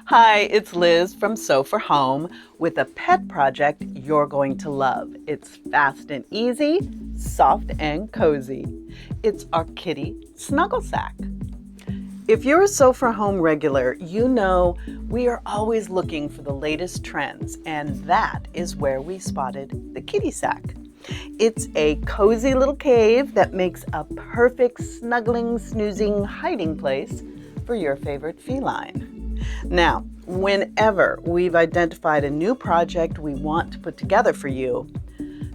Hi, it's Liz from Sew4Home with a pet project you're going to love. It's fast and easy, soft and cozy. It's our kitty Snuggle Sack. If you're a Sew4Home regular, you know we are always looking for the latest trends, and that is where we spotted the kitty sack. It's a cozy little cave that makes a perfect snuggling, snoozing hiding place for your favorite feline. Now, whenever we've identified a new project we want to put together for you,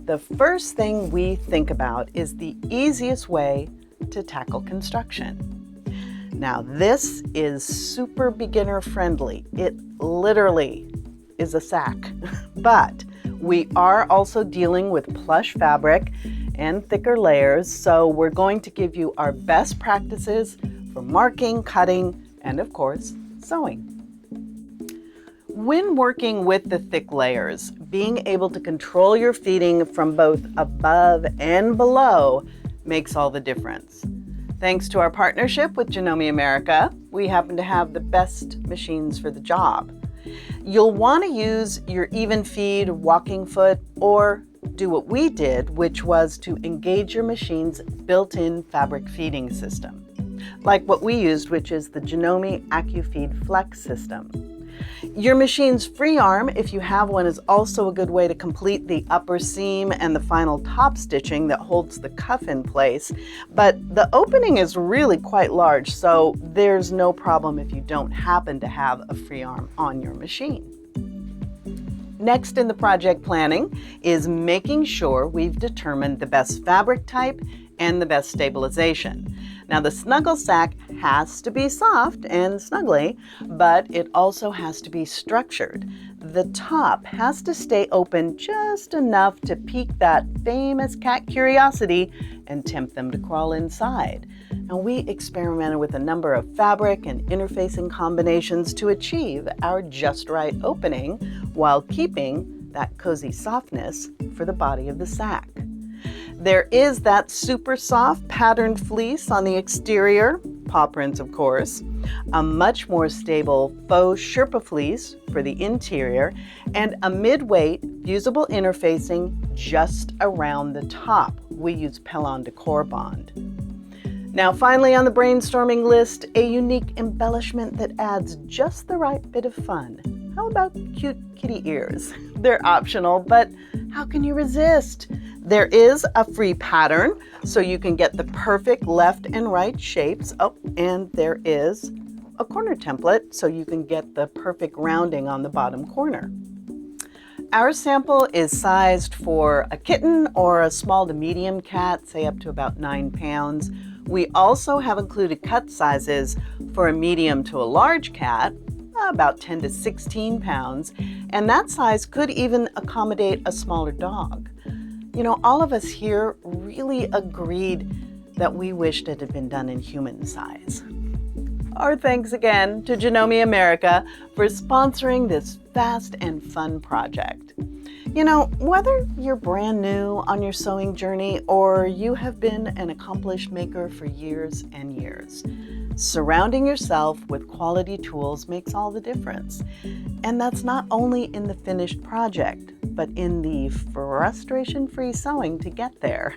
the first thing we think about is the easiest way to tackle construction. Now, this is super beginner friendly. It literally is a sack, but we are also dealing with plush fabric and thicker layers, so we're going to give you our best practices for marking, cutting, and of course, sewing. When working with the thick layers, being able to control your feeding from both above and below makes all the difference. Thanks to our partnership with Janome America, we happen to have the best machines for the job. You'll want to use your even feed walking foot or do what we did, which was to engage your machine's built-in fabric feeding system, like what we used, which is the Janome AccuFeed Flex system. Your machine's free arm, if you have one, is also a good way to complete the upper seam and the final top stitching that holds the cuff in place, but the opening is really quite large, so there's no problem if you don't happen to have a free arm on your machine. Next in the project planning is making sure we've determined the best fabric type and the best stabilization. Now, the Snuggle Sack has to be soft and snuggly, but it also has to be structured. The top has to stay open just enough to pique that famous cat curiosity and tempt them to crawl inside. Now, we experimented with a number of fabric and interfacing combinations to achieve our just right opening while keeping that cozy softness for the body of the sack. There is that super soft patterned fleece on the exterior, paw prints of course, a much more stable faux Sherpa fleece for the interior, and a mid-weight fusible interfacing just around the top. We use Pellon Decor Bond. Now finally on the brainstorming list, a unique embellishment that adds just the right bit of fun. How about cute kitty ears? They're optional, but how can you resist? There is a free pattern, so you can get the perfect left and right shapes. Oh, and there is a corner template, so you can get the perfect rounding on the bottom corner. Our sample is sized for a kitten or a small to medium cat, say up to about 9 pounds. We also have included cut sizes for a medium to a large cat, about 10 to 16 pounds, and that size could even accommodate a smaller dog. You know, all of us here really agreed that we wished it had been done in human size. Our thanks again to Janome America for sponsoring this fast and fun project. You know, whether you're brand new on your sewing journey or you have been an accomplished maker for years and years, surrounding yourself with quality tools makes all the difference. And that's not only in the finished project, but in the frustration-free sewing to get there.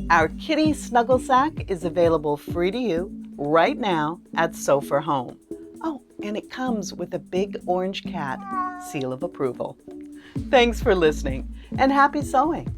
Our kitty Snuggle Sack is available free to you right now at Sew4Home. Oh, and it comes with a big orange cat seal of approval. Thanks for listening and happy sewing.